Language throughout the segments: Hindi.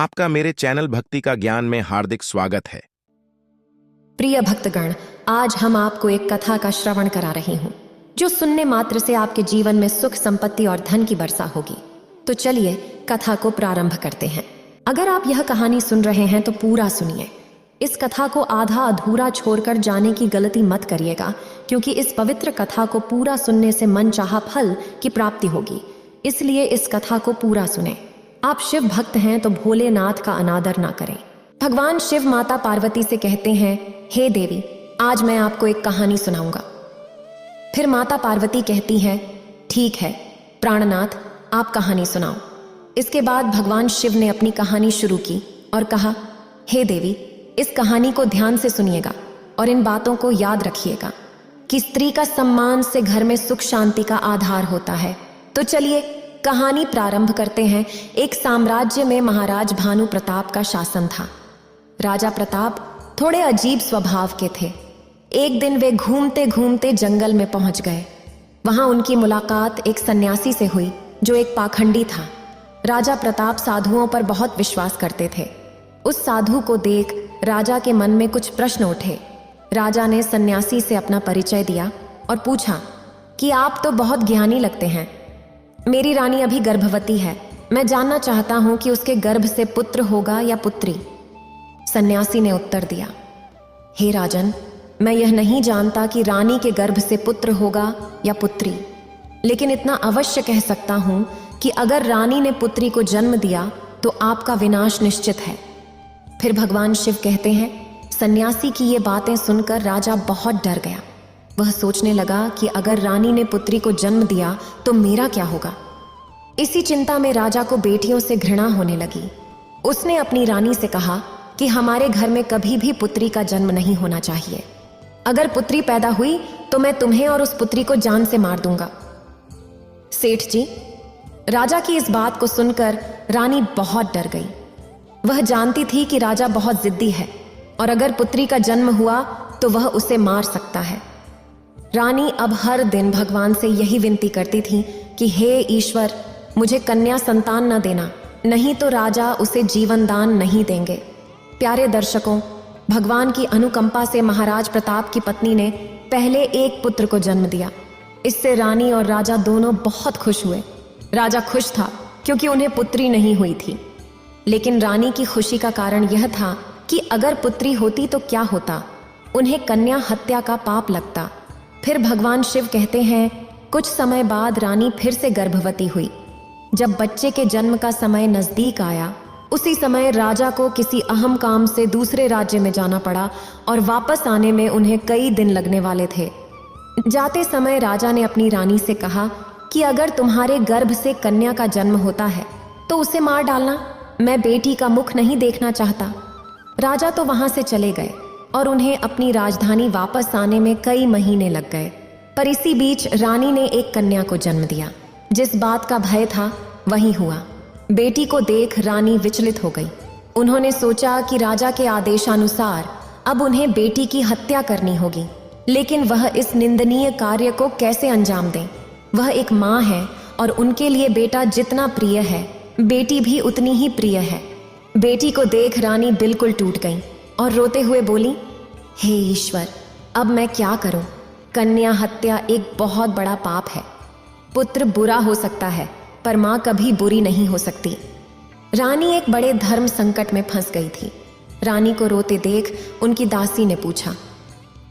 आपका मेरे चैनल भक्ति का ज्ञान में हार्दिक स्वागत है। प्रिय भक्तगण, आज हम आपको एक कथा का श्रवण करा रही हूँ जो सुनने मात्र से आपके जीवन में सुख, संपत्ति और धन की वर्षा होगी। तो चलिए कथा को प्रारंभ करते हैं। अगर आप यह कहानी सुन रहे हैं तो पूरा सुनिए। इस कथा को आधा अधूरा छोड़कर जाने की गलती मत करिएगा, क्योंकि इस पवित्र कथा को पूरा सुनने से मनचाहा फल की प्राप्ति होगी। इसलिए इस कथा को पूरा सुने। आप शिव भक्त हैं तो भोलेनाथ का अनादर ना करें। भगवान शिव माता पार्वती से कहते हैं, हे देवी, आज मैं आपको एक कहानी सुनाऊंगा। फिर माता पार्वती कहती है, ठीक है प्राणनाथ, आप कहानी सुनाओ। इसके बाद भगवान शिव ने अपनी कहानी शुरू की और कहा, हे देवी, इस कहानी को ध्यान से सुनिएगा और इन बातों को याद रखिएगा कि स्त्री का सम्मान से घर में सुख शांति का आधार होता है। तो चलिए कहानी प्रारंभ करते हैं। एक साम्राज्य में महाराज भानु प्रताप का शासन था। राजा प्रताप थोड़े अजीब स्वभाव के थे। एक दिन वे घूमते घूमते जंगल में पहुंच गए। वहां उनकी मुलाकात एक सन्यासी से हुई जो एक पाखंडी था। राजा प्रताप साधुओं पर बहुत विश्वास करते थे। उस साधु को देख राजा के मन में कुछ प्रश्न उठे। राजा ने सन्यासी से अपना परिचय दिया और पूछा कि आप तो बहुत ज्ञानी लगते हैं। मेरी रानी अभी गर्भवती है। मैं जानना चाहता हूं कि उसके गर्भ से पुत्र होगा या पुत्री। सन्यासी ने उत्तर दिया, हे राजन, मैं यह नहीं जानता कि रानी के गर्भ से पुत्र होगा या पुत्री, लेकिन इतना अवश्य कह सकता हूं कि अगर रानी ने पुत्री को जन्म दिया तो आपका विनाश निश्चित है। फिर भगवान शिव कहते हैं, सन्यासी की ये बातें सुनकर राजा बहुत डर गया। वह सोचने लगा कि अगर रानी ने पुत्री को जन्म दिया तो मेरा क्या होगा। इसी चिंता में राजा को बेटियों से घृणा होने लगी। उसने अपनी रानी से कहा कि हमारे घर में कभी भी पुत्री का जन्म नहीं होना चाहिए। अगर पुत्री पैदा हुई तो मैं तुम्हें और उस पुत्री को जान से मार दूंगा। सेठ जी, राजा की इस बात को सुनकर रानी बहुत डर गई। वह जानती थी कि राजा बहुत जिद्दी है और अगर पुत्री का जन्म हुआ तो वह उसे मार सकता है। रानी अब हर दिन भगवान से यही विनती करती थी कि हे ईश्वर, मुझे कन्या संतान न देना, नहीं तो राजा उसे जीवन दान नहीं देंगे। प्यारे दर्शकों, भगवान की अनुकंपा से महाराज प्रताप की पत्नी ने पहले एक पुत्र को जन्म दिया। इससे रानी और राजा दोनों बहुत खुश हुए। राजा खुश था क्योंकि उन्हें पुत्री नहीं हुई थी, लेकिन रानी की खुशी का कारण यह था कि अगर पुत्री होती तो क्या होता, उन्हें कन्या हत्या का पाप लगता। फिर भगवान शिव कहते हैं, कुछ समय बाद रानी फिर से गर्भवती हुई। जब बच्चे के जन्म का समय नजदीक आया, उसी समय राजा को किसी अहम काम से दूसरे राज्य में जाना पड़ा और वापस आने में उन्हें कई दिन लगने वाले थे। जाते समय राजा ने अपनी रानी से कहा कि अगर तुम्हारे गर्भ से कन्या का जन्म होता है तो उसे मार डालना, मैं बेटी का मुख नहीं देखना चाहता। राजा तो वहां से चले गए और उन्हें अपनी राजधानी वापस आने में कई महीने लग गए। पर इसी बीच रानी ने एक कन्या को जन्म दिया। जिस बात का भय था वही हुआ। बेटी को देख रानी विचलित हो गई। उन्होंने सोचा कि राजा के आदेशानुसार अब उन्हें बेटी की हत्या करनी होगी, लेकिन वह इस निंदनीय कार्य को कैसे अंजाम दें। वह एक माँ है और उनके लिए बेटा जितना प्रिय है, बेटी भी उतनी ही प्रिय है। बेटी को देख रानी बिल्कुल टूट गई और रोते हुए बोली, हे ईश्वर, अब मैं क्या करूं? कन्या हत्या एक बहुत बड़ा पाप है। पुत्र बुरा हो सकता है पर मां कभी बुरी नहीं हो सकती। रानी एक बड़े धर्म संकट में फंस गई थी। रानी को रोते देख उनकी दासी ने पूछा,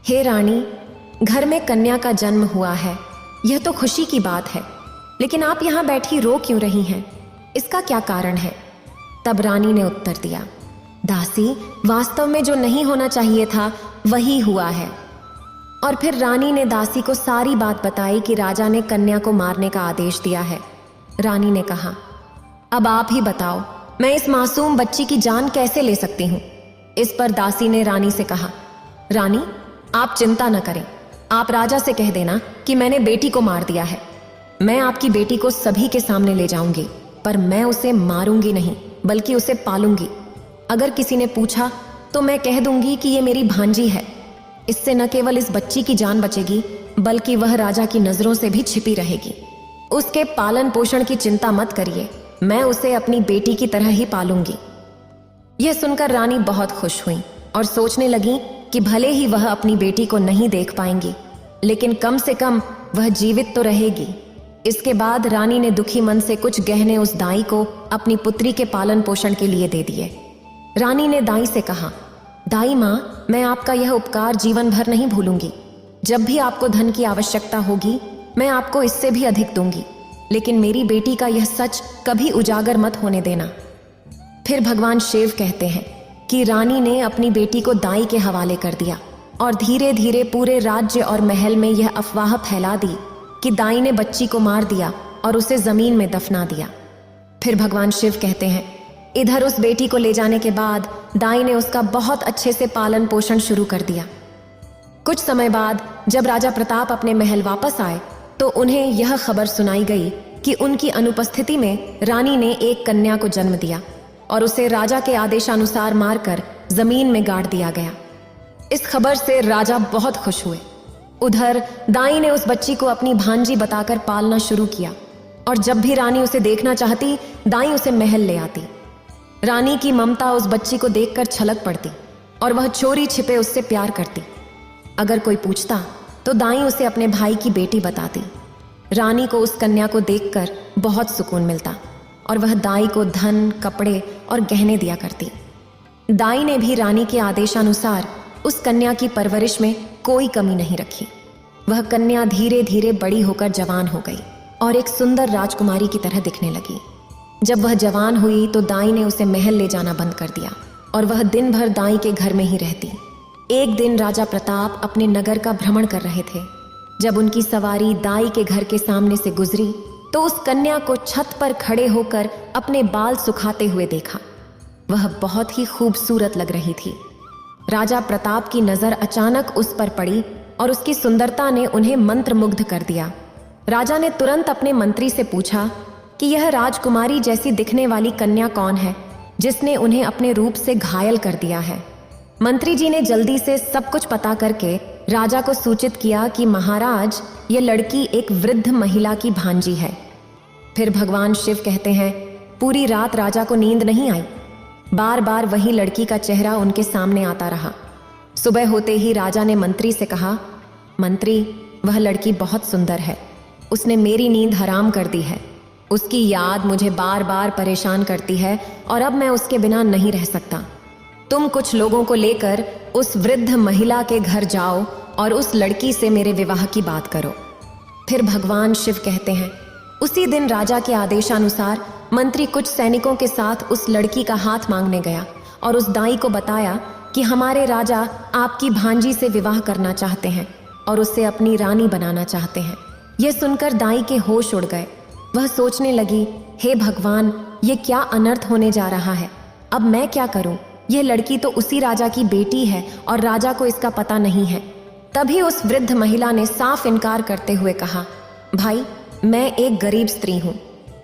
हे रानी, घर में कन्या का जन्म हुआ है, यह तो खुशी की बात है, लेकिन आप यहाँ बैठी रो क्यों रही हैं? इसका क्या कारण है? तब रानी ने उत्तर दिया, दासी, वास्तव में जो नहीं होना चाहिए था वही हुआ है। और फिर रानी ने दासी को सारी बात बताई कि राजा ने कन्या को मारने का आदेश दिया है। रानी ने कहा, अब आप ही बताओ, मैं इस मासूम बच्ची की जान कैसे ले सकती हूँ? इस पर दासी ने रानी से कहा, रानी, आप चिंता न करें। आप राजा से कह देना कि मैंने बेटी को मार दिया है। मैं आपकी बेटी को सभी के सामने ले जाऊंगी, पर मैं उसे मारूंगी नहीं, बल्कि उसे पालूंगी। अगर किसी ने पूछा तो मैं कह दूंगी कि ये मेरी भांजी है। इससे न केवल इस बच्ची की जान बचेगी, बल्कि वह राजा की नजरों से भी छिपी रहेगी। उसके पालन पोषण की चिंता मत करिए, मैं उसे अपनी बेटी की तरह ही पालूंगी। यह सुनकर रानी बहुत खुश हुई और सोचने लगी कि भले ही वह अपनी बेटी को नहीं देख पाएंगी, लेकिन कम से कम वह जीवित तो रहेगी। इसके बाद रानी ने दुखी मन से कुछ गहने उस दाई को अपनी पुत्री के पालन पोषण के लिए दे दिए। रानी ने दाई से कहा, दाई माँ, मैं आपका यह उपकार जीवन भर नहीं भूलूंगी। जब भी आपको धन की आवश्यकता होगी मैं आपको इससे भी अधिक दूंगी, लेकिन मेरी बेटी का यह सच कभी उजागर मत होने देना। फिर भगवान शिव कहते हैं कि रानी ने अपनी बेटी को दाई के हवाले कर दिया और धीरे धीरे पूरे राज्य और महल में यह अफवाह फैला दी कि दाई ने बच्ची को मार दिया और उसे जमीन में दफना दिया। फिर भगवान शिव कहते हैं, इधर उस बेटी को ले जाने के बाद दाई ने उसका बहुत अच्छे से पालन पोषण शुरू कर दिया। कुछ समय बाद जब राजा प्रताप अपने महल वापस आए तो उन्हें यह खबर सुनाई गई कि उनकी अनुपस्थिति में रानी ने एक कन्या को जन्म दिया और उसे राजा के आदेशानुसार मारकर जमीन में गाड़ दिया गया। इस खबर से राजा बहुत खुश हुए। उधर दाई ने उस बच्ची को अपनी भांजी बताकर पालना शुरू किया और जब भी रानी उसे देखना चाहती दाई उसे महल ले आती। रानी की ममता उस बच्ची को देखकर छलक पड़ती और वह चोरी छिपे उससे प्यार करती। अगर कोई पूछता तो दाई उसे अपने भाई की बेटी बताती। रानी को उस कन्या को देखकर बहुत सुकून मिलता और वह दाई को धन, कपड़े और गहने दिया करती। दाई ने भी रानी के आदेशानुसार उस कन्या की परवरिश में कोई कमी नहीं रखी। वह कन्या धीरे धीरे बड़ी होकर जवान हो गई और एक सुंदर राजकुमारी की तरह दिखने लगी। जब वह जवान हुई तो दाई ने उसे महल ले जाना बंद कर दिया और वह दिन भर दाई के घर में ही रहती। एक दिन राजा प्रताप अपने नगर का भ्रमण कर रहे थे। जब उनकी सवारी दाई के घर के सामने से गुजरी तो उस कन्या को छत पर खड़े होकर अपने बाल सुखाते हुए देखा। वह बहुत ही खूबसूरत लग रही थी। राजा प्रताप की नजर अचानक उस पर पड़ी और उसकी सुंदरता ने उन्हें मंत्रमुग्ध कर दिया। राजा ने तुरंत अपने मंत्री से पूछा कि यह राजकुमारी जैसी दिखने वाली कन्या कौन है जिसने उन्हें अपने रूप से घायल कर दिया है। मंत्री जी ने जल्दी से सब कुछ पता करके राजा को सूचित किया कि महाराज, यह लड़की एक वृद्ध महिला की भांजी है। फिर भगवान शिव कहते हैं, पूरी रात राजा को नींद नहीं आई। बार बार वही लड़की का चेहरा उनके सामने आता रहा। सुबह होते ही राजा ने मंत्री से कहा, मंत्री, वह लड़की बहुत सुंदर है। उसने मेरी नींद हराम कर दी है। उसकी याद मुझे बार बार परेशान करती है और अब मैं उसके बिना नहीं रह सकता। तुम कुछ लोगों को लेकर उस वृद्ध महिला के घर जाओ और उस लड़की से मेरे विवाह की बात करो। फिर भगवान शिव कहते हैं, उसी दिन राजा के आदेशानुसार मंत्री कुछ सैनिकों के साथ उस लड़की का हाथ मांगने गया और उस दाई को बताया कि हमारे राजा आपकी भांजी से विवाह करना चाहते हैं और उससे अपनी रानी बनाना चाहते हैं। यह सुनकर दाई के होश उड़ गए। वह सोचने लगी, हे भगवान, ये क्या अनर्थ होने जा रहा है। अब मैं क्या करूं? यह लड़की तो उसी राजा की बेटी है और राजा को इसका पता नहीं है। तभी उस वृद्ध महिला ने साफ इनकार करते हुए कहा, भाई, मैं एक गरीब स्त्री हूँ।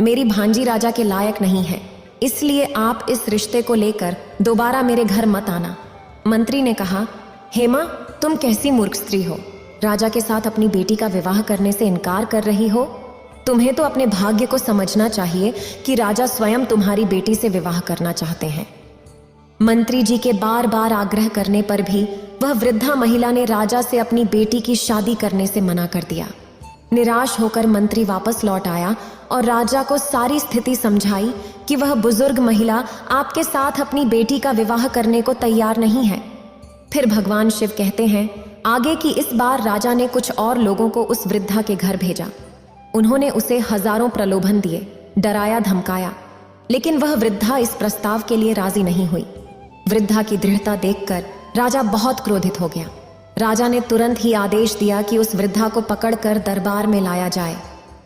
मेरी भांजी राजा के लायक नहीं है, इसलिए आप इस रिश्ते को लेकर दोबारा मेरे घर मत आना। मंत्री ने कहा, हेमा, तुम कैसी मूर्ख स्त्री हो। राजा के साथ अपनी बेटी का विवाह करने से इनकार कर रही हो। तुम्हें तो अपने भाग्य को समझना चाहिए कि राजा स्वयं तुम्हारी बेटी से विवाह करना चाहते हैं। मंत्री जी के बार बार आग्रह करने पर भी वह वृद्धा महिला ने राजा से अपनी बेटी की शादी करने से मना कर दिया। निराश होकर मंत्री वापस लौट आया और राजा को सारी स्थिति समझाई कि वह बुजुर्ग महिला आपके साथ अपनी बेटी का विवाह करने को तैयार नहीं है। फिर भगवान शिव कहते हैं, आगे की इस बार राजा ने कुछ और लोगों को उस वृद्धा के घर भेजा। उन्होंने उसे हजारों प्रलोभन दिए, डराया, धमकाया, लेकिन वह वृद्धा इस प्रस्ताव के लिए राजी नहीं हुई। वृद्धा की दृढ़ता देखकर राजा बहुत क्रोधित हो गया। राजा ने तुरंत ही आदेश दिया कि उस वृद्धा को पकड़कर दरबार में लाया जाए।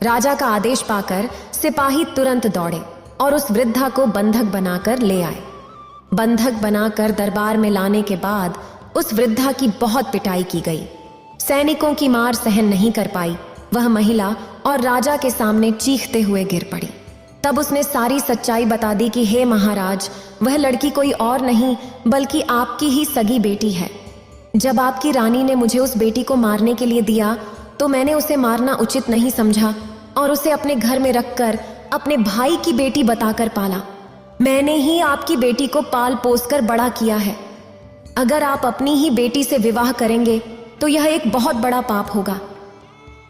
राजा का आदेश पाकर सिपाही तुरंत दौड़े और उस वृद्धा को बंधक बनाकर ले आए। बंधक बनाकर दरबार में लाने के बाद उस वृद्धा की बहुत पिटाई की गई। सैनिकों की मार सहन नहीं कर पाई वह महिला और राजा के सामने चीखते हुए गिर पड़ी। तब उसने सारी सच्चाई बता दी कि हे महाराज, वह लड़की कोई और नहीं बल्कि आपकी ही सगी बेटी है। जब आपकी रानी ने मुझे उस बेटी को मारने के लिए दिया तो मैंने उसे मारना उचित नहीं समझा और उसे अपने घर में रखकर अपने भाई की बेटी बताकर पाला। मैंने ही आपकी बेटी को पाल पोस कर बड़ा किया है। अगर आप अपनी ही बेटी से विवाह करेंगे तो यह एक बहुत बड़ा पाप होगा।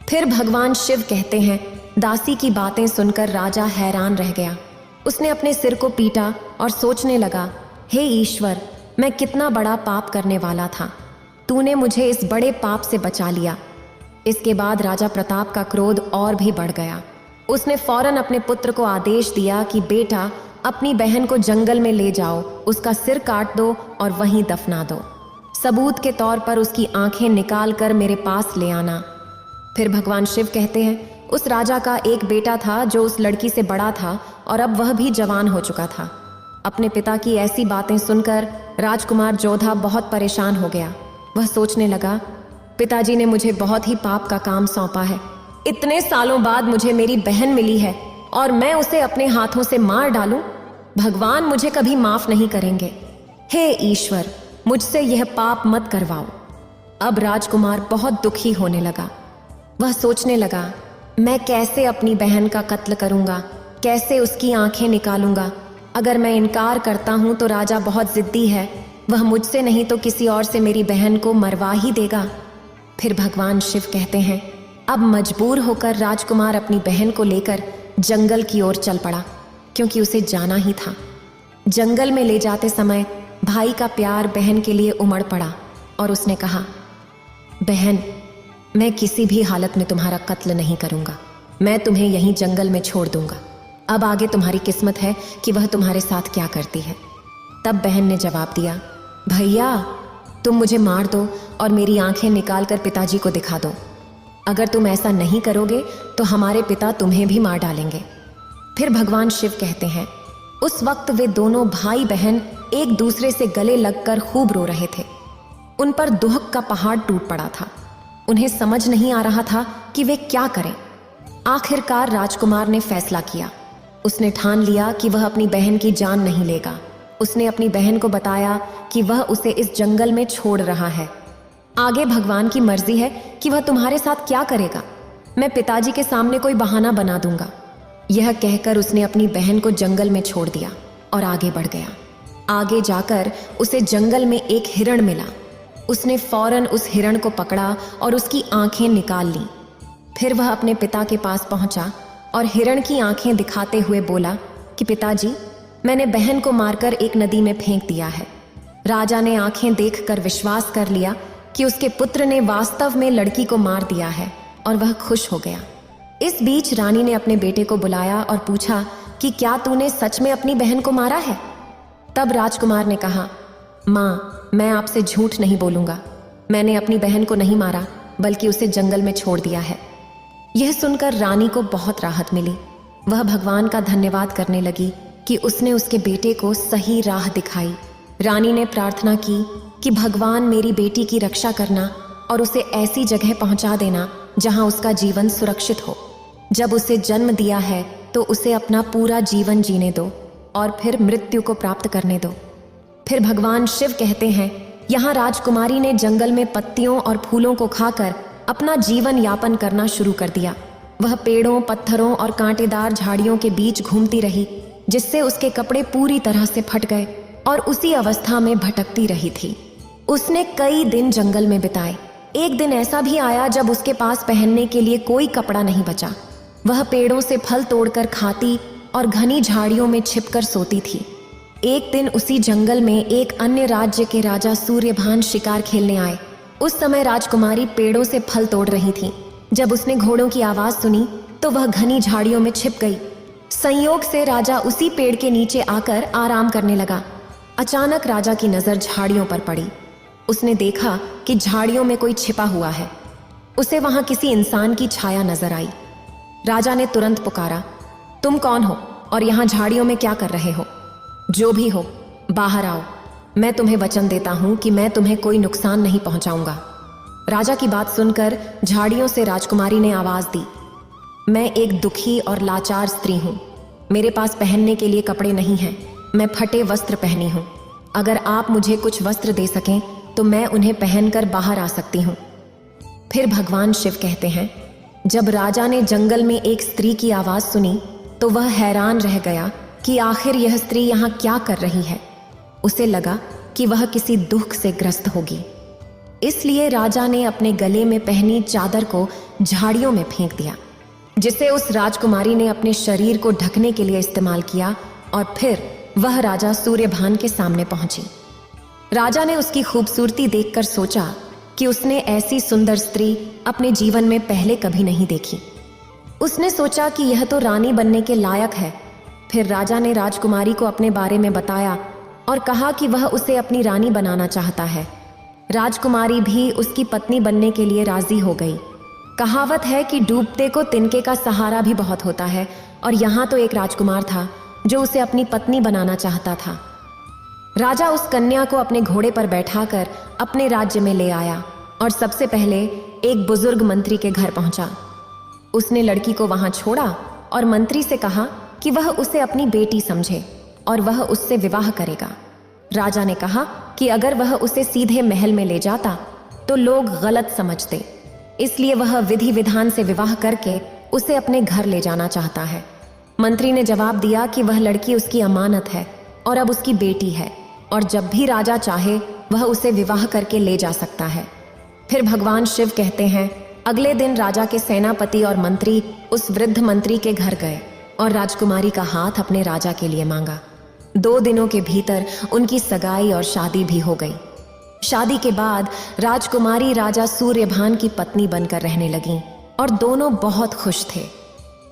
फिर भगवान शिव कहते हैं, दासी की बातें सुनकर राजा हैरान रह गया। उसने अपने सिर को पीटा और सोचने लगा, हे ईश्वर, मैं कितना बड़ा पाप करने वाला था। तूने मुझे इस बड़े पाप से बचा लिया। इसके बाद राजा प्रताप का क्रोध और भी बढ़ गया। उसने फौरन अपने पुत्र को आदेश दिया कि बेटा, अपनी बहन को जंगल में ले जाओ, उसका सिर काट दो और वहीं दफना दो। सबूत के तौर पर उसकी आंखें निकाल कर मेरे पास ले आना। फिर भगवान शिव कहते हैं, उस राजा का एक बेटा था जो उस लड़की से बड़ा था और अब वह भी जवान हो चुका था। अपने पिता की ऐसी बातें सुनकर राजकुमार जोधा बहुत परेशान हो गया। वह सोचने लगा, पिताजी ने मुझे बहुत ही पाप का काम सौंपा है। इतने सालों बाद मुझे मेरी बहन मिली है और मैं उसे अपने हाथों से मार डालूं? भगवान मुझे कभी माफ नहीं करेंगे। हे ईश्वर, मुझसे यह पाप मत करवाओ। अब राजकुमार बहुत दुखी होने लगा। वह सोचने लगा, मैं कैसे अपनी बहन का कत्ल करूंगा, कैसे उसकी आंखें निकालूंगा। अगर मैं इनकार करता हूं तो राजा बहुत जिद्दी है, वह मुझसे नहीं तो किसी और से मेरी बहन को मरवा ही देगा। फिर भगवान शिव कहते हैं, अब मजबूर होकर राजकुमार अपनी बहन को लेकर जंगल की ओर चल पड़ा, क्योंकि उसे जाना ही था। जंगल में ले जाते समय भाई का प्यार बहन के लिए उमड़ पड़ा और उसने कहा, बहन, मैं किसी भी हालत में तुम्हारा कत्ल नहीं करूंगा। मैं तुम्हें यहीं जंगल में छोड़ दूंगा। अब आगे तुम्हारी किस्मत है कि वह तुम्हारे साथ क्या करती है। तब बहन ने जवाब दिया, भैया, तुम मुझे मार दो और मेरी आंखें निकाल कर पिताजी को दिखा दो। अगर तुम ऐसा नहीं करोगे तो हमारे पिता तुम्हें भी मार डालेंगे। फिर भगवान शिव कहते हैं, उस वक्त वे दोनों भाई बहन एक दूसरे से गले लगकर खूब रो रहे थे। उन पर दुहक का पहाड़ टूट पड़ा था। उन्हें समझ नहीं आ रहा था कि वे क्या करें। आखिरकार राजकुमार ने फैसला किया। उसने ठान लिया कि वह अपनी बहन की जान नहीं लेगा। उसने अपनी बहन को बताया कि वह उसे इस जंगल में छोड़ रहा है। आगे भगवान की मर्जी है कि वह तुम्हारे साथ क्या करेगा। मैं पिताजी के सामने कोई बहाना बना दूंगा। यह कहकर उसने अपनी बहन को जंगल में छोड़ दिया और आगे बढ़ गया। आगे जाकर उसे जंगल में एक हिरण मिला। उसने फौरन उस हिरण को पकड़ा और उसकी आंखें निकाल लीं। फिर वह अपने पिता के पास पहुंचा और हिरण की आंखें दिखाते हुए बोला कि पिताजी, मैंने बहन को मारकर एक नदी में फेंक दिया है। राजा ने आंखें देखकर विश्वास कर लिया कि उसके पुत्र ने वास्तव में लड़की को मार दिया है और वह खुश हो गया। इस बीच रानी ने अपने बेटे को बुलाया और पूछा कि क्या तूने सच में अपनी बहन को मारा है? तब राजकुमार ने कहा, माँ, मैं आपसे झूठ नहीं बोलूंगा। मैंने अपनी बहन को नहीं मारा, बल्कि उसे जंगल में छोड़ दिया है। यह सुनकर रानी को बहुत राहत मिली। वह भगवान का धन्यवाद करने लगी कि उसने उसके बेटे को सही राह दिखाई। रानी ने प्रार्थना की कि भगवान मेरी बेटी की रक्षा करना और उसे ऐसी जगह पहुंचा देना जहां उसका जीवन सुरक्षित हो। जब उसे जन्म दिया है तो उसे अपना पूरा जीवन जीने दो और फिर मृत्यु को प्राप्त करने दो। फिर भगवान शिव कहते हैं, यहाँ राजकुमारी ने जंगल में पत्तियों और फूलों को खाकर अपना जीवन यापन करना शुरू कर दिया। वह पेड़ों, पत्थरों और कांटेदार झाड़ियों के बीच घूमती रही, जिससे उसके कपड़े पूरी तरह से फट गए और उसी अवस्था में भटकती रही थी। उसने कई दिन जंगल में बिताए। एक दिन ऐसा भी आया जब उसके पास पहनने के लिए कोई कपड़ा नहीं बचा। वह पेड़ों से फल तोड़कर खाती और घनी झाड़ियों में छिपकर सोती थी। एक दिन उसी जंगल में एक अन्य राज्य के राजा सूर्यभान शिकार खेलने आए। उस समय राजकुमारी पेड़ों से फल तोड़ रही थी। जब उसने घोड़ों की आवाज सुनी तो वह घनी झाड़ियों में छिप गई। संयोग से राजा उसी पेड़ के नीचे आकर आराम करने लगा। अचानक राजा की नजर झाड़ियों पर पड़ी। उसने देखा कि झाड़ियों में कोई छिपा हुआ है। उसे वहां किसी इंसान की छाया नजर आई। राजा ने तुरंत पुकारा, तुम कौन हो और यहाँ झाड़ियों में क्या कर रहे हो? जो भी हो, बाहर आओ। मैं तुम्हें वचन देता हूं कि मैं तुम्हें कोई नुकसान नहीं पहुंचाऊंगा। राजा की बात सुनकर झाड़ियों से राजकुमारी ने आवाज दी, मैं एक दुखी और लाचार स्त्री हूं। मेरे पास पहनने के लिए कपड़े नहीं हैं। मैं फटे वस्त्र पहनी हूं। अगर आप मुझे कुछ वस्त्र दे सकें तो मैं उन्हें पहनकर बाहर आ सकती हूं। फिर भगवान शिव कहते हैं, जब राजा ने जंगल में एक स्त्री की आवाज सुनी तो वह हैरान रह गया कि आखिर यह स्त्री यहाँ क्या कर रही है। उसे लगा कि वह किसी दुख से ग्रस्त होगी, इसलिए राजा ने अपने गले में पहनी चादर को झाड़ियों में फेंक दिया, जिसे उस राजकुमारी ने अपने शरीर को ढकने के लिए इस्तेमाल किया। और फिर वह राजा सूर्यभान के सामने पहुंची। राजा ने उसकी खूबसूरती देखकर सोचा कि उसने ऐसी सुंदर स्त्री अपने जीवन में पहले कभी नहीं देखी। उसने सोचा कि यह तो रानी बनने के लायक है। फिर राजा ने राजकुमारी को अपने बारे में बताया और कहा कि वह उसे अपनी रानी बनाना चाहता है। राजकुमारी भी उसकी पत्नी बनने के लिए राजी हो गई। कहावत है कि डूबते को तिनके का सहारा भी बहुत होता है, और यहाँ तो एक राजकुमार था जो उसे अपनी पत्नी बनाना चाहता था। राजा उस कन्या को अपने घोड़े पर बैठाकर अपने राज्य में ले आया और सबसे पहले एक बुजुर्ग मंत्री के घर पहुंचा। उसने लड़की को वहां छोड़ा और मंत्री से कहा कि वह उसे अपनी बेटी समझे और वह उससे विवाह करेगा। राजा ने कहा कि अगर वह उसे सीधे महल में ले जाता तो लोग गलत समझते, इसलिए वह विधि विधान से विवाह करके उसे अपने घर ले जाना चाहता है। मंत्री ने जवाब दिया कि वह लड़की उसकी अमानत है और अब उसकी बेटी है, और जब भी राजा चाहे वह उसे विवाह करके ले जा सकता है। फिर भगवान शिव कहते हैं, अगले दिन राजा के सेनापति और मंत्री उस वृद्ध मंत्री के घर गए और राजकुमारी का हाथ अपने राजा के लिए मांगा। 2 दिनों के भीतर उनकी सगाई और शादी भी हो गई। शादी के बाद राजकुमारी राजा सूर्यभान की पत्नी बनकर रहने लगी और दोनों बहुत खुश थे।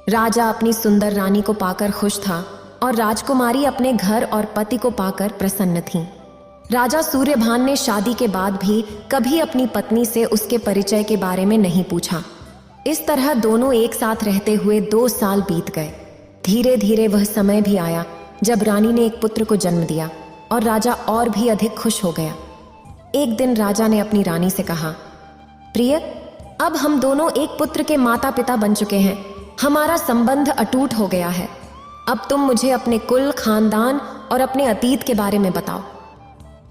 राजा अपनी सुंदर रानी को पाकर खुश था और राजकुमारी अपने घर और पति को पाकर प्रसन्न थी। राजा सूर्यभान ने शादी के बाद भी कभी अपनी पत्नी से उसके परिचय के बारे में नहीं पूछा। इस तरह दोनों एक साथ रहते हुए 2 साल बीत गए। धीरे धीरे वह समय भी आया जब रानी ने एक पुत्र को जन्म दिया और राजा और भी अधिक खुश हो गया। एक दिन राजा ने अपनी रानी से कहा, प्रिय, अब हम दोनों एक पुत्र के माता पिता बन चुके हैं। हमारा संबंध अटूट हो गया है। अब तुम मुझे अपने कुल, खानदान और अपने अतीत के बारे में बताओ।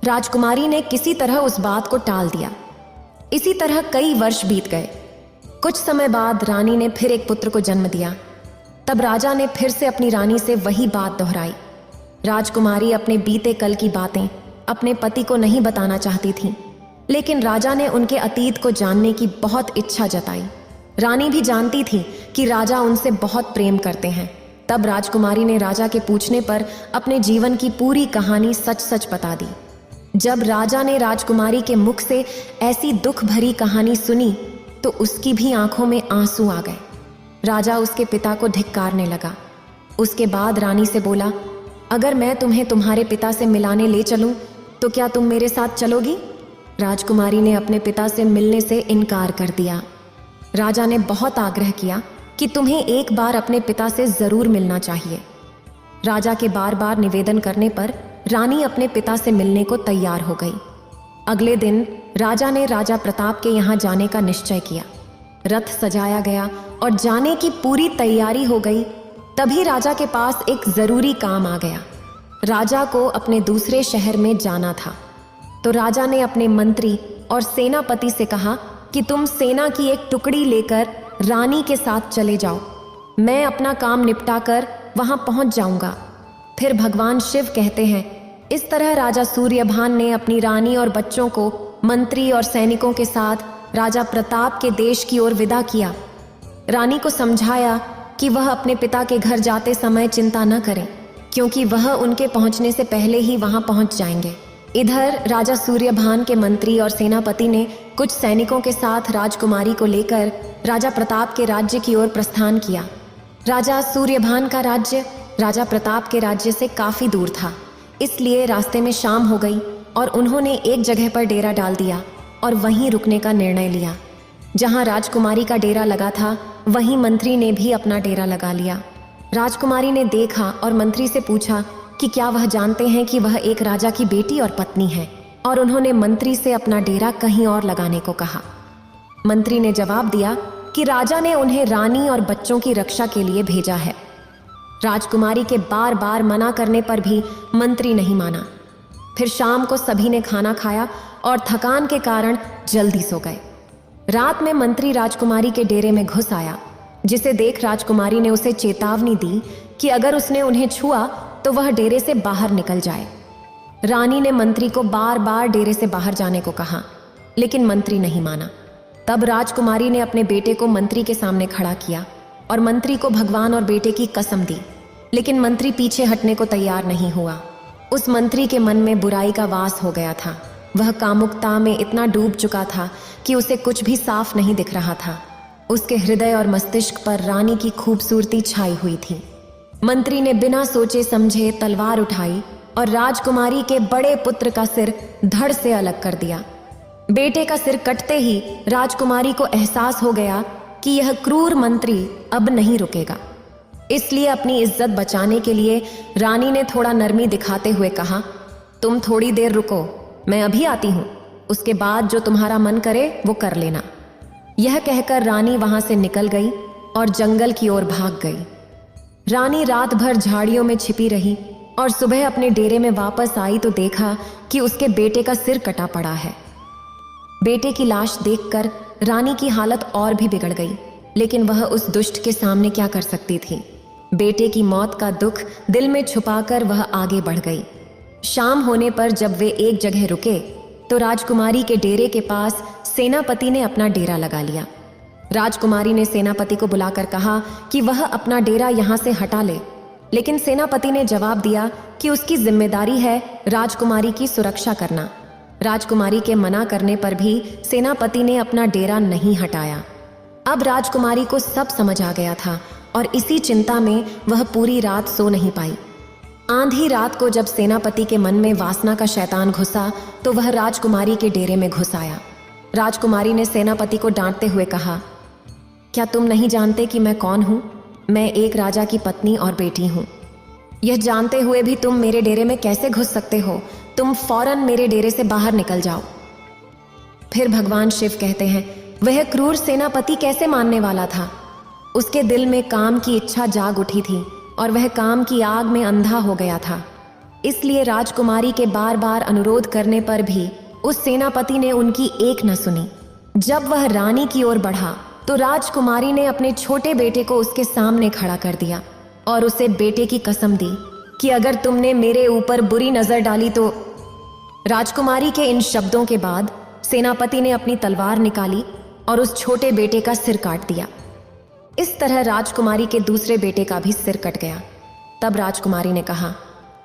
राजकुमारी ने किसी तरह उस बात को टाल दिया। इसी तरह कई वर्ष बीत गए। कुछ समय बाद रानी ने फिर एक पुत्र को जन्म दिया। तब राजा ने फिर से अपनी रानी से वही बात दोहराई। राजकुमारी अपने बीते कल की बातें अपने पति को नहीं बताना चाहती थी, लेकिन राजा ने उनके अतीत को जानने की बहुत इच्छा जताई। रानी भी जानती थी कि राजा उनसे बहुत प्रेम करते हैं। तब राजकुमारी ने राजा के पूछने पर अपने जीवन की पूरी कहानी सच सच बता दी। जब राजा ने राजकुमारी के मुख से ऐसी दुख भरी कहानी सुनी तो उसकी भी आंखों में आंसू आ गए। राजा उसके पिता को धिक्कारने लगा। उसके बाद रानी से बोला, अगर मैं तुम्हें तुम्हारे पिता से मिलाने ले चलूं तो क्या तुम मेरे साथ चलोगी? राजकुमारी ने अपने पिता से मिलने से इनकार कर दिया। राजा ने बहुत आग्रह किया कि तुम्हें एक बार अपने पिता से जरूर मिलना चाहिए। राजा के बार बार निवेदन करने पर रानी अपने पिता से मिलने को तैयार हो गई। अगले दिन राजा ने राजा प्रताप के यहाँ जाने का निश्चय किया। रथ सजाया गया और जाने की पूरी तैयारी हो गई। तभी राजा के पास एक जरूरी काम आ गया। राजा को अपने दूसरे शहर में जाना था, तो राजा ने अपने मंत्री और सेनापति से कहा कि तुम सेना की एक टुकड़ी लेकर रानी के साथ चले जाओ। मैं अपना काम निपटाकर वहां पहुंच जाऊंगा। फिर भगवान शिव कहते हैं, इस तरह राजा सूर्यभान ने अपनी रानी और बच्चों को मंत्री और सैनिकों के साथ राजा प्रताप के देश की ओर विदा किया। रानी को समझाया कि वह अपने पिता के घर जाते समय चिंता न करें, क्योंकि वह उनके पहुंचने से पहले ही वहां पहुंच जाएंगे। इधर राजा सूर्यभान के मंत्री और सेनापति ने कुछ सैनिकों के साथ राजकुमारी को लेकर राजा प्रताप के राज्य की ओर प्रस्थान किया। राजा सूर्यभान का राज्य राजा प्रताप के राज्य से काफी दूर था, इसलिए रास्ते में शाम हो गई और उन्होंने एक जगह पर डेरा डाल दिया और वहीं रुकने का निर्णय लिया। जहां राजकुमारी का डेरा लगा था वहीं मंत्री ने भी अपना डेरा लगा लिया। राजकुमारी ने देखा और मंत्री से पूछा कि क्या वह जानते हैं कि वह एक राजा की बेटी और पत्नी है, और उन्होंने मंत्री से अपना डेरा कहीं और लगाने को कहा। मंत्री ने जवाब दिया कि राजा ने उन्हें रानी और बच्चों की रक्षा के लिए भेजा है। राजकुमारी के बार बार मना करने पर भी मंत्री नहीं माना। फिर शाम को सभी ने खाना खाया और थकान के कारण जल्दी सो गए। रात में मंत्री राजकुमारी के डेरे में घुस आया, जिसे देख राजकुमारी ने उसे चेतावनी दी कि अगर उसने उन्हें छुआ तो वह डेरे से बाहर निकल जाए। रानी ने मंत्री को बार बार डेरे से बाहर जाने को कहा, लेकिन मंत्री नहीं माना। तब राजकुमारी ने अपने बेटे को मंत्री के सामने खड़ा किया और मंत्री को भगवान और बेटे की कसम दी, लेकिन मंत्री पीछे हटने को तैयार नहीं हुआ। उस मंत्री के मन में बुराई का वास हो गया था। वह कामुकता में इतना डूब चुका था कि उसे कुछ भी साफ नहीं दिख रहा था। उसके हृदय और मस्तिष्क पर रानी की खूबसूरती छाई हुई थी। मंत्री ने बिना सोचे समझे तलवार उठाई और राजकुमारी के बड़े पुत्र का सिर धड़ से अलग कर दिया। बेटे का सिर कटते ही राजकुमारी को एहसास हो गया कि यह क्रूर मंत्री अब नहीं रुकेगा। इसलिए अपनी इज्जत बचाने के लिए रानी ने थोड़ा नरमी दिखाते हुए कहा, तुम थोड़ी देर रुको, मैं अभी आती हूं, उसके बाद जो तुम्हारा मन करे वो कर लेना। यह कहकर रानी वहां से निकल गई और जंगल की ओर भाग गई। रानी रात भर झाड़ियों में छिपी रही और सुबह अपने डेरे में वापस आई तो देखा कि उसके बेटे का सिर कटा पड़ा है। बेटे की लाश देखकर रानी की हालत और भी बिगड़ गई, लेकिन वह उस दुष्ट के सामने क्या कर सकती थी। बेटे की मौत का दुख दिल में छुपाकर वह आगे बढ़ गई। शाम होने पर जब वे एक जगह रुके तो राजकुमारी के डेरे के पास सेनापति ने अपना डेरा लगा लिया। राजकुमारी ने सेनापति को बुलाकर कहा कि वह अपना डेरा यहाँ से हटा ले, लेकिन सेनापति ने जवाब दिया कि उसकी जिम्मेदारी है राजकुमारी की सुरक्षा करना। राजकुमारी के मना करने पर भी सेनापति ने अपना डेरा नहीं हटाया। अब राजकुमारी को सब समझ आ गया था और इसी चिंता में वह पूरी रात सो नहीं पाई। आंधी रात को जब सेनापति के मन में वासना का शैतान घुसा तो वह राजकुमारी के डेरे में घुस आया। राजकुमारी ने सेनापति को डांटते हुए कहा, क्या तुम नहीं जानते कि मैं कौन हूँ? मैं एक राजा की पत्नी और बेटी हूँ। यह जानते हुए भी तुम मेरे डेरे में कैसे घुस सकते हो? तुम फौरन मेरे डेरे से बाहर निकल जाओ। फिर भगवान शिव कहते हैं, वह क्रूर सेनापति कैसे मानने वाला था? उसके दिल में काम की इच्छा जाग उठी थी और वह काम की आग में अंधा हो गया था। इसलिए राजकुमारी के बार बार अनुरोध करने पर भी उस सेनापति ने उनकी एक न सुनी। जब वह रानी की ओर बढ़ा तो राजकुमारी ने अपने छोटे बेटे को उसके सामने खड़ा कर दिया और उसे बेटे की कसम दी कि अगर तुमने मेरे ऊपर बुरी नजर डाली तो। राजकुमारी के इन शब्दों के बाद सेनापति ने अपनी तलवार निकाली और उस छोटे बेटे का सिर काट दिया। इस तरह राजकुमारी के दूसरे बेटे का भी सिर कट गया। तब राजकुमारी ने कहा,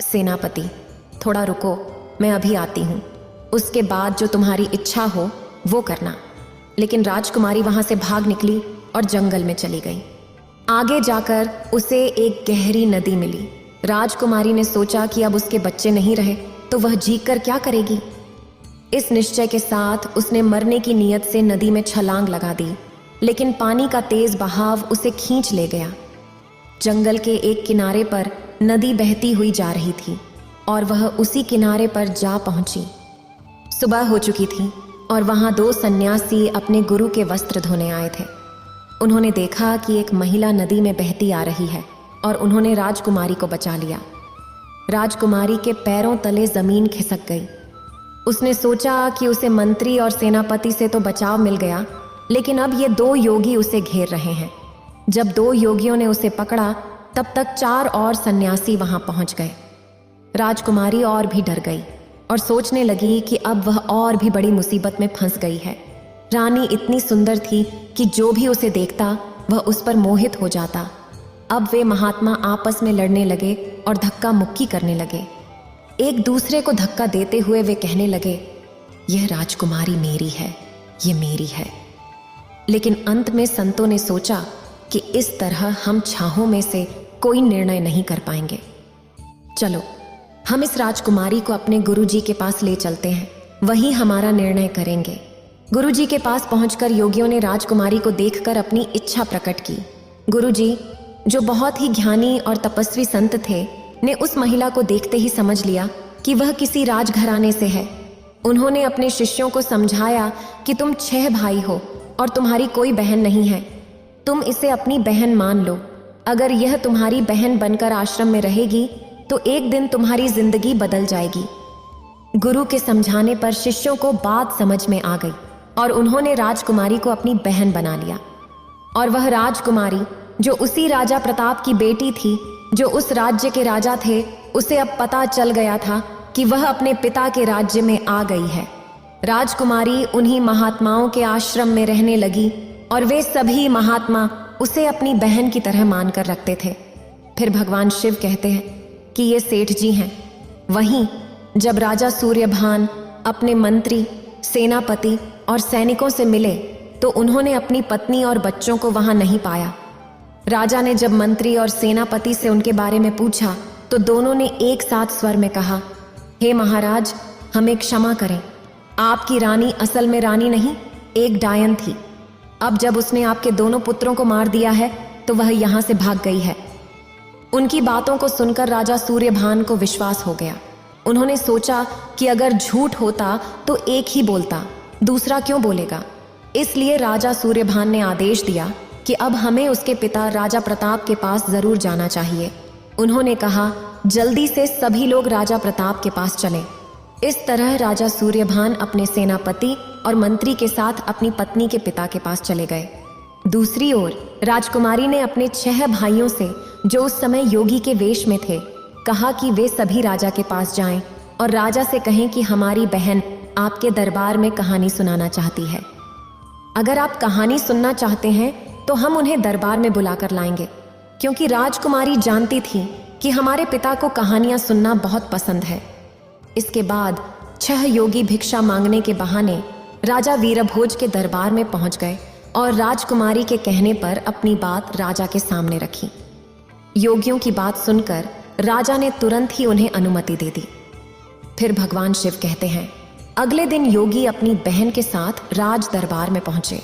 सेनापति थोड़ा रुको, मैं अभी आती हूँ, उसके बाद जो तुम्हारी इच्छा हो वो करना। लेकिन राजकुमारी वहां से भाग निकली और जंगल में चली गई। आगे जाकर उसे एक गहरी नदी मिली। राजकुमारी ने सोचा कि अब उसके बच्चे नहीं रहे तो वह जी कर क्या करेगी। इस निश्चय के साथ उसने मरने की नीयत से नदी में छलांग लगा दी, लेकिन पानी का तेज बहाव उसे खींच ले गया। जंगल के एक किनारे पर नदी बहती हुई जा रही थी और वह उसी किनारे पर जा पहुंची। सुबह हो चुकी थी और वहां दो सन्यासी अपने गुरु के वस्त्र धोने आए थे। उन्होंने देखा कि एक महिला नदी में बहती आ रही है और उन्होंने राजकुमारी को बचा लिया। राजकुमारी के पैरों तले जमीन खिसक गई। उसने सोचा कि उसे मंत्री और सेनापति से तो बचाव मिल गया, लेकिन अब ये दो योगी उसे घेर रहे हैं। जब दो योगियों ने उसे पकड़ा तब तक 4 और सन्यासी वहां पहुंच गए। राजकुमारी और भी डर गई और सोचने लगी कि अब वह और भी बड़ी मुसीबत में फंस गई है। रानी इतनी सुंदर थी कि जो भी उसे देखता वह उस पर मोहित हो जाता। अब वे महात्मा आपस में लड़ने लगे और धक्का मुक्की करने लगे। एक दूसरे को धक्का देते हुए वे कहने लगे, यह राजकुमारी मेरी है, ये मेरी है। लेकिन अंत में संतों ने सोचा कि इस तरह हम छाहों में से कोई निर्णय नहीं कर पाएंगे। चलो हम इस राजकुमारी को अपने गुरुजी के पास ले चलते हैं, वही हमारा निर्णय करेंगे। गुरुजी के पास पहुंचकर योगियों ने राजकुमारी को देखकर अपनी इच्छा प्रकट की। गुरुजी, जो बहुत ही ज्ञानी और तपस्वी संत थे, ने उस महिला को देखते ही समझ लिया कि वह किसी राजघराने से है। उन्होंने अपने शिष्यों को समझाया कि तुम 6 भाई हो और तुम्हारी कोई बहन नहीं है। तुम इसे अपनी बहन मान लो। अगर यह तुम्हारी बहन बनकर आश्रम में रहेगी तो एक दिन तुम्हारी जिंदगी बदल जाएगी। गुरु के समझाने पर शिष्यों को बात समझ में आ गई और उन्होंने राजकुमारी को अपनी बहन बना लिया। और वह राजकुमारी जो उसी राजा प्रताप की बेटी थी, जो उस राज्य के राजा थे, उसे अब पता चल गया था कि वह अपने पिता के राज्य में आ गई है। राजकुमारी उन्हीं महात्माओं के आश्रम में रहने लगी और वे सभी महात्मा उसे अपनी बहन की तरह मानकर रखते थे। फिर भगवान शिव कहते हैं कि ये सेठ जी हैं। वहीं जब राजा सूर्यभान अपने मंत्री, सेनापति और सैनिकों से मिले तो उन्होंने अपनी पत्नी और बच्चों को वहां नहीं पाया। राजा ने जब मंत्री और सेनापति से उनके बारे में पूछा तो दोनों ने एक साथ स्वर में कहा, हे महाराज, हमें क्षमा करें। आपकी रानी असल में रानी नहीं, एक डायन थी। अब जब उसने आपके दोनों पुत्रों को मार दिया है तो वह यहां से भाग गई है। उनकी बातों को सुनकर राजा सूर्यभान को विश्वास हो गया। उन्होंने सोचा कि अगर झूठ होता तो एक ही बोलता, दूसरा क्यों बोलेगा। इसलिए राजा सूर्यभान ने आदेश दिया कि अब हमें उसके पिता राजा प्रताप के पास जरूर जाना चाहिए। उन्होंने कहा, जल्दी से सभी लोग राजा प्रताप के पास चलें। इस तरह राजा सूर्यभान अपने सेनापति और मंत्री के साथ अपनी पत्नी के पिता के पास चले गए। दूसरी ओर राजकुमारी ने अपने 6 भाइयों से, जो उस समय योगी के वेश में थे, कहा कि वे सभी राजा के पास जाएं और राजा से कहें कि हमारी बहन आपके दरबार में कहानी सुनाना चाहती है। अगर आप कहानी सुनना चाहते हैं तो हम उन्हें दरबार में बुलाकर लाएंगे, क्योंकि राजकुमारी जानती थी कि हमारे पिता को कहानियां सुनना बहुत पसंद है। इसके बाद 6 योगी भिक्षा मांगने के बहाने राजा वीरभोज के दरबार में पहुंच गए और राजकुमारी के कहने पर अपनी बात राजा के सामने रखी। योगियों की बात सुनकर राजा ने तुरंत ही उन्हें अनुमति दे दी। फिर भगवान शिव कहते हैं, अगले दिन योगी अपनी बहन के साथ राज दरबार में पहुंचे।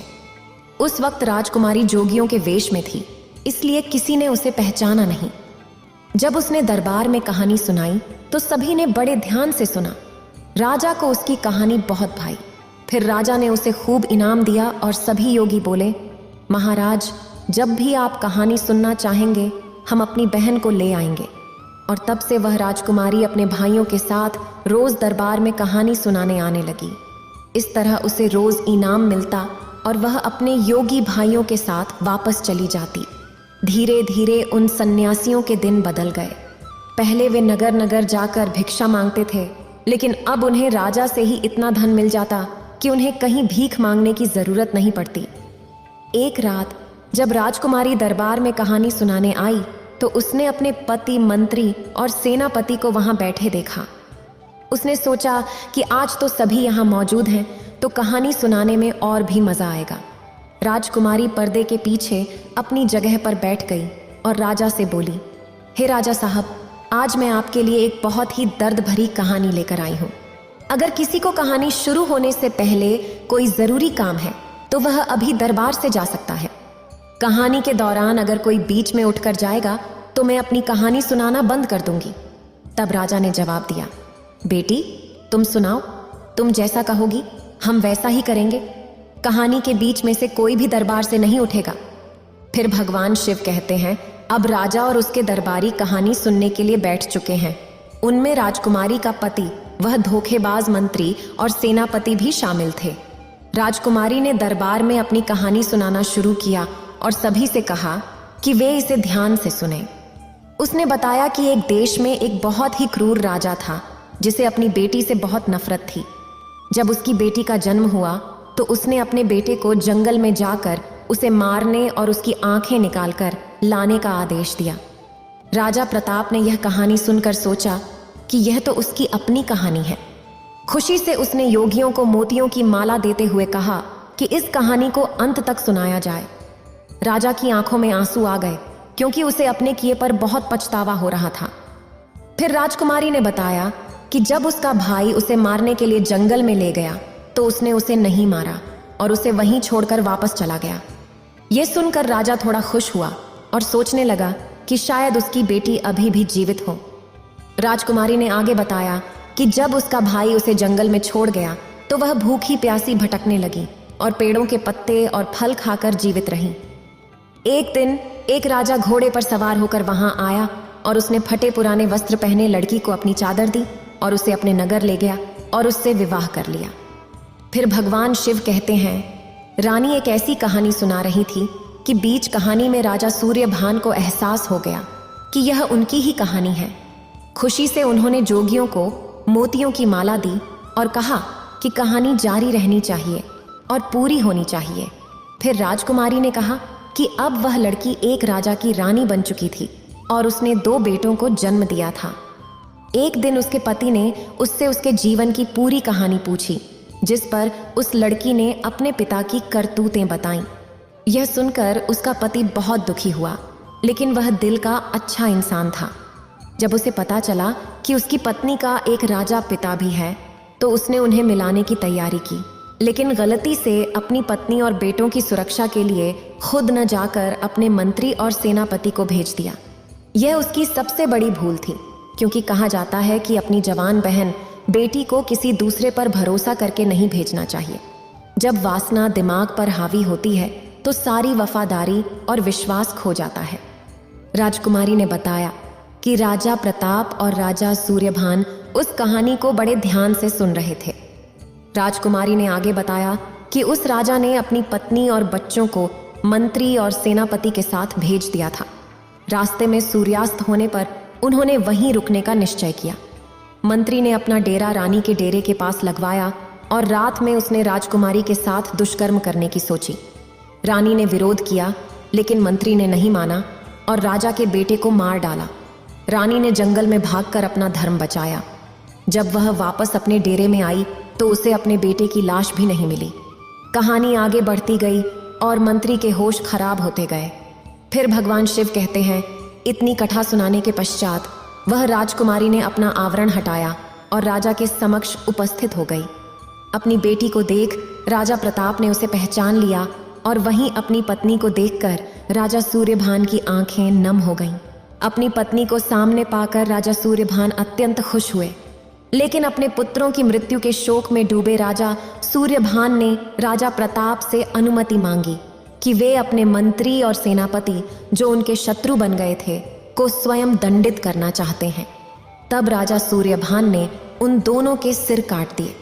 उस वक्त राजकुमारी जोगियों के वेश में थी, इसलिए किसी ने उसे पहचाना नहीं। जब उसने दरबार में कहानी सुनाई तो सभी ने बड़े ध्यान से सुना। राजा को उसकी कहानी बहुत भाई। फिर राजा ने उसे खूब इनाम दिया और सभी योगी बोले, महाराज, जब भी आप कहानी सुनना चाहेंगे हम अपनी बहन को ले आएंगे। और तब से वह राजकुमारी अपने भाइयों के साथ रोज दरबार में कहानी सुनाने आने लगी। इस तरह उसे रोज इनाम मिलता और वह अपने योगी भाइयों के साथ वापस चली जाती। धीरे धीरे उन सन्यासियों के दिन बदल गए। पहले वे नगर नगर जाकर भिक्षा मांगते थे, लेकिन अब उन्हें राजा से ही इतना धन मिल जाता कि उन्हें कहीं भीख मांगने की जरूरत नहीं पड़ती। एक रात जब राजकुमारी दरबार में कहानी सुनाने आई तो उसने अपने पति, मंत्री और सेनापति को वहां बैठे देखा। उसने सोचा कि आज तो सभी यहाँ मौजूद हैं तो कहानी सुनाने में और भी मजा आएगा। राजकुमारी पर्दे के पीछे अपनी जगह पर बैठ गई और राजा से बोली, हे राजा साहब, आज मैं आपके लिए एक बहुत ही दर्द भरी कहानी लेकर आई हूँ। अगर किसी को कहानी शुरू होने से पहले कोई जरूरी काम है तो वह अभी दरबार से जा सकता है। कहानी के दौरान अगर कोई बीच में उठकर जाएगा तो मैं अपनी कहानी सुनाना बंद कर दूंगी। तब राजा ने जवाब दिया, बेटी, तुम सुनाओ, तुम जैसा कहोगी हम वैसा ही करेंगे। कहानी के बीच में से कोई भी दरबार से नहीं उठेगा। फिर भगवान शिव कहते हैं, अब राजा और उसके दरबारी कहानी सुनने के लिए बैठ चुके हैं। उनमें राजकुमारी का पति, वह धोखेबाज मंत्री और सेनापति भी शामिल थे। राजकुमारी ने दरबार में अपनी कहानी सुनाना शुरू किया और सभी से कहा कि वे इसे ध्यान से सुने। उसने बताया कि एक देश में एक बहुत ही क्रूर राजा था जिसे अपनी बेटी से बहुत नफरत थी। जब उसकी बेटी का जन्म हुआ तो उसने अपने बेटे को जंगल में जाकर उसे मारने और उसकी आंखें निकालकर लाने का आदेश दिया। राजा प्रताप ने यह कहानी सुनकर सोचा कि यह तो उसकी अपनी कहानी है। खुशी से उसने योगियों को मोतियों की माला देते हुए कहा कि इस कहानी को अंत तक सुनाया जाए। राजा की आंखों में आंसू आ गए क्योंकि उसे अपने किए पर बहुत पछतावा हो रहा था। फिर राजकुमारी ने बताया कि जब उसका भाई उसे मारने के लिए जंगल में ले गया तो उसने उसे नहीं मारा और उसे वहीं छोड़कर वापस चला गया। यह सुनकर राजा थोड़ा खुश हुआ और सोचने लगा कि शायद उसकी बेटी अभी भी जीवित हो। राजकुमारी ने आगे बताया कि जब उसका भाई उसे जंगल में छोड़ गया तो वह भूखी प्यासी भटकने लगी और पेड़ों के पत्ते और फल खाकर जीवित रही। एक दिन एक राजा घोड़े पर सवार होकर वहां आया और उसने फटे पुराने वस्त्र पहने लड़की को अपनी चादर दी और उसे अपने नगर ले गया और उससे विवाह कर लिया। फिर भगवान शिव कहते हैं, रानी एक ऐसी कहानी सुना रही थी कि बीच कहानी में राजा सूर्यभान को एहसास हो गया कि यह उनकी ही कहानी है। खुशी से उन्होंने जोगियों को मोतियों की माला दी और कहा कि कहानी जारी रहनी चाहिए और पूरी होनी चाहिए। फिर राजकुमारी ने कहा कि अब वह लड़की एक राजा की रानी बन चुकी थी और उसने 2 बेटों को जन्म दिया था। एक दिन उसके पति ने उससे उसके जीवन की पूरी कहानी पूछी, जिस पर उस लड़की ने अपने पिता की करतूतें बताईं। यह सुनकर उसका पति बहुत दुखी हुआ, लेकिन वह दिल का अच्छा इंसान था। जब उसे पता चला कि उसकी पत्नी का एक राजा पिता भी है, तो उसने उन्हें मिलाने की तैयारी की, लेकिन गलती से अपनी पत्नी और बेटों की सुरक्षा के लिए खुद न जाकर अपने मंत्री और सेनापति को भेज दिया। यह उसकी सबसे बड़ी भूल थी, क्योंकि कहा जाता है कि अपनी जवान बहन बेटी को किसी दूसरे पर भरोसा करके नहीं भेजना चाहिए। जब वासना दिमाग पर हावी होती है तो सारी वफादारी और विश्वास खो जाता है। राजकुमारी ने बताया कि राजा प्रताप और राजा सूर्यभान उस कहानी को बड़े ध्यान से सुन रहे थे। राजकुमारी ने आगे बताया कि उस राजा ने अपनी पत्नी और बच्चों को मंत्री और सेनापति के साथ भेज दिया था। रास्ते में सूर्यास्त होने पर उन्होंने वहीं रुकने का निश्चय किया। मंत्री ने अपना डेरा रानी के डेरे के पास लगवाया और रात में उसने राजकुमारी के साथ दुष्कर्म करने की सोची। रानी ने विरोध किया, लेकिन मंत्री ने नहीं माना और राजा के बेटे को मार डाला। रानी ने जंगल में भागकर अपना धर्म बचाया। जब वह वापस अपने डेरे में आई तो उसे अपने बेटे की लाश भी नहीं मिली। कहानी आगे बढ़ती गई और मंत्री के होश खराब होते गए। फिर भगवान शिव कहते हैं, इतनी कथा सुनाने के पश्चात वह राजकुमारी ने अपना आवरण हटाया और राजा के समक्ष उपस्थित हो गई। अपनी बेटी को देख राजा प्रताप ने उसे पहचान लिया और वहीं अपनी पत्नी को देखकर राजा सूर्यभान की आंखें नम हो गईं। अपनी पत्नी को सामने पाकर राजा सूर्यभान अत्यंत खुश हुए, लेकिन अपने पुत्रों की मृत्यु के शोक में डूबे राजा सूर्यभान ने राजा प्रताप से अनुमति मांगी कि वे अपने मंत्री और सेनापति, जो उनके शत्रु बन गए थे, को स्वयं दंडित करना चाहते हैं। तब राजा सूर्यभान ने उन दोनों के सिर काट दिए।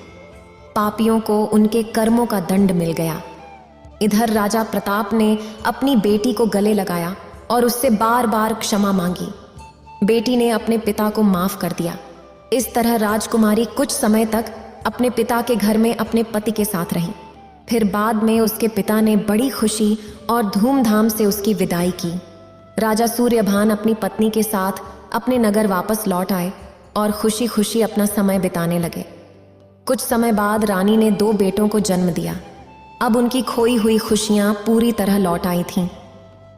पापियों को उनके कर्मों का दंड मिल गया। इधर राजा प्रताप ने अपनी बेटी को गले लगाया और उससे बार बार क्षमा मांगी। बेटी ने अपने पिता को माफ कर दिया। इस तरह राजकुमारी कुछ समय तक अपने पिता के घर में अपने पति के साथ रही। फिर बाद में उसके पिता ने बड़ी खुशी और धूमधाम से उसकी विदाई की। राजा सूर्यभान अपनी पत्नी के साथ अपने नगर वापस लौट आए और खुशी खुशी अपना समय बिताने लगे। कुछ समय बाद रानी ने 2 बेटों को जन्म दिया। अब उनकी खोई हुई खुशियां पूरी तरह लौट आई थीं।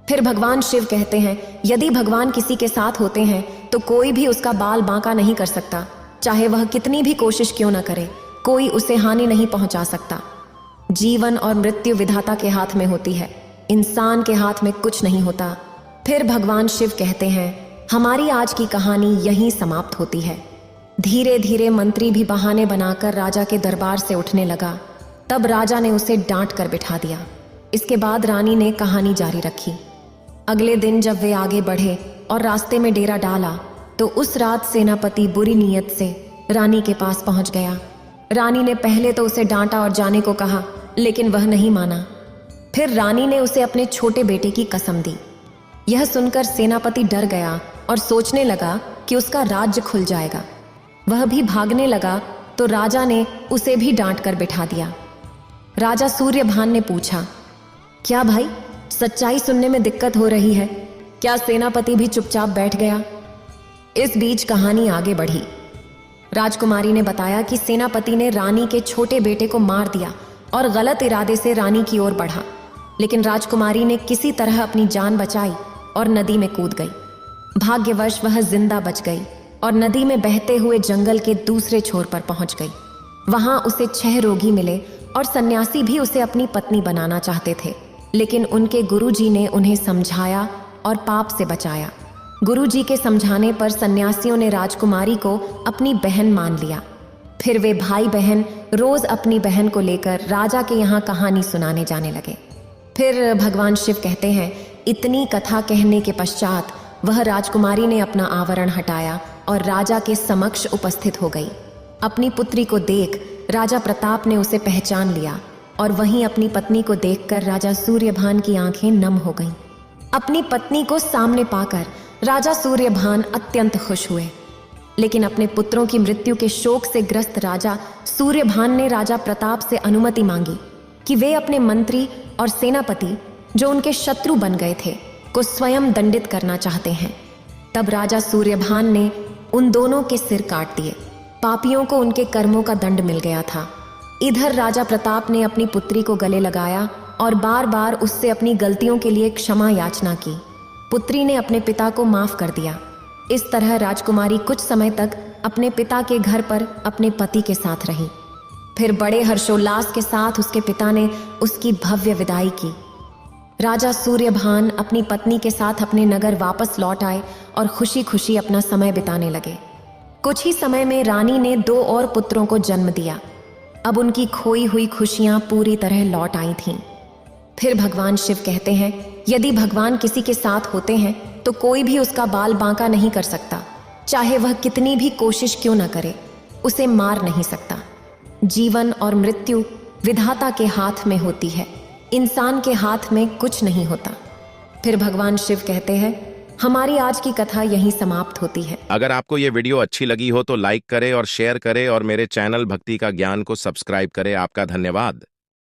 फिर भगवान शिव कहते हैं, यदि भगवान किसी के साथ होते हैं तो कोई भी उसका बाल बांका नहीं कर सकता। चाहे वह कितनी भी कोशिश क्यों न करे, कोई उसे हानि नहीं पहुंचा सकता। जीवन और मृत्यु विधाता के हाथ में होती है, इंसान के हाथ में कुछ नहीं होता। फिर भगवान शिव कहते हैं, हमारी आज की कहानी यहीं समाप्त होती है। धीरे धीरे मंत्री भी बहाने बनाकर राजा के दरबार से उठने लगा। तब राजा ने उसे डांट कर बिठा दिया। इसके बाद रानी ने कहानी जारी रखी। अगले दिन जब वे आगे बढ़े और रास्ते में डेरा डाला तो उस रात सेनापति बुरी नीयत से रानी के पास पहुंच गया। रानी ने पहले तो उसे डांटा और जाने को कहा, लेकिन वह नहीं माना। फिर रानी ने उसे अपने छोटे बेटे की कसम दी। यह सुनकर सेनापति डर गया और सोचने लगा कि उसका राज्य खुल जाएगा। वह भी भागने लगा तो राजा ने उसे भी डांट कर बिठा दिया। राजा सूर्यभान ने पूछा, क्या भाई, सच्चाई सुनने में दिक्कत हो रही है? क्या सेनापति भी चुपचाप बैठ गया? इस बीच कहानी आगे बढ़ी। राजकुमारी ने बताया कि सेनापति ने रानी के छोटे बेटे को मार दिया और गलत इरादे से रानी की ओर बढ़ा, लेकिन राजकुमारी ने किसी तरह अपनी जान बचाई और नदी में कूद गई। भाग्यवश वह जिंदा बच गई और नदी में बहते हुए जंगल के दूसरे छोर पर पहुंच गई। वहां उसे 6 रोगी मिले और सन्यासी भी उसे अपनी पत्नी बनाना चाहते थे, लेकिन उनके गुरुजी ने उन्हें समझाया और पाप से बचाया। गुरुजी के समझाने पर सन्यासियों ने राजकुमारी को अपनी बहन मान लिया। फिर वे भाई बहन रोज अपनी बहन को लेकर राजा के यहाँ कहानी सुनाने जाने लगे। फिर भगवान शिव कहते हैं, इतनी कथा कहने के पश्चात वह राजकुमारी ने अपना आवरण हटाया और राजा के समक्ष उपस्थित हो गई। अपनी पुत्री को देख राजा प्रताप ने उसे पहचान लिया और वहीं अपनी पत्नी को देखकर राजा सूर्यभान की आंखें नम हो गईं। अपनी पत्नी को सामने पाकर राजा सूर्यभान अत्यंत खुश हुए। लेकिन अपने पुत्रों की मृत्यु के शोक से ग्रस्त राजा सूर्यभान ने राजा प्रताप से अनुमति मांगी कि वे अपने मंत्री और सेनापति, जो उनके शत्रु बन गए थे, को स्वयं दंडित करना चाहते हैं। तब राजा सूर्यभान ने उन दोनों के सिर काट दिए। पापियों को उनके कर्मों का दंड मिल गया था। इधर राजा प्रताप ने अपनी पुत्री को गले लगाया और बार बार उससे अपनी गलतियों के लिए क्षमा याचना की। पुत्री ने अपने पिता को माफ कर दिया। इस तरह राजकुमारी कुछ समय तक अपने पिता के घर पर अपने पति के साथ रही। फिर बड़े हर्षोल्लास के साथ उसके पिता ने उसकी भव्य विदाई की। राजा सूर्यभान अपनी पत्नी के साथ अपने नगर वापस लौट आए और खुशी खुशी अपना समय बिताने लगे। कुछ ही समय में रानी ने 2 और पुत्रों को जन्म दिया। अब उनकी खोई हुई खुशियां पूरी तरह लौट आई थीं। फिर भगवान शिव कहते हैं, यदि भगवान किसी के साथ होते हैं तो कोई भी उसका बाल बांका नहीं कर सकता। चाहे वह कितनी भी कोशिश क्यों न करे, उसे मार नहीं सकता। जीवन और मृत्यु विधाता के हाथ में होती है, इंसान के हाथ में कुछ नहीं होता। फिर भगवान शिव कहते हैं, हमारी आज की कथा यहीं समाप्त होती है। अगर आपको ये वीडियो अच्छी लगी हो तो लाइक करें और शेयर करें और मेरे चैनल भक्ति का ज्ञान को सब्सक्राइब करें। आपका धन्यवाद।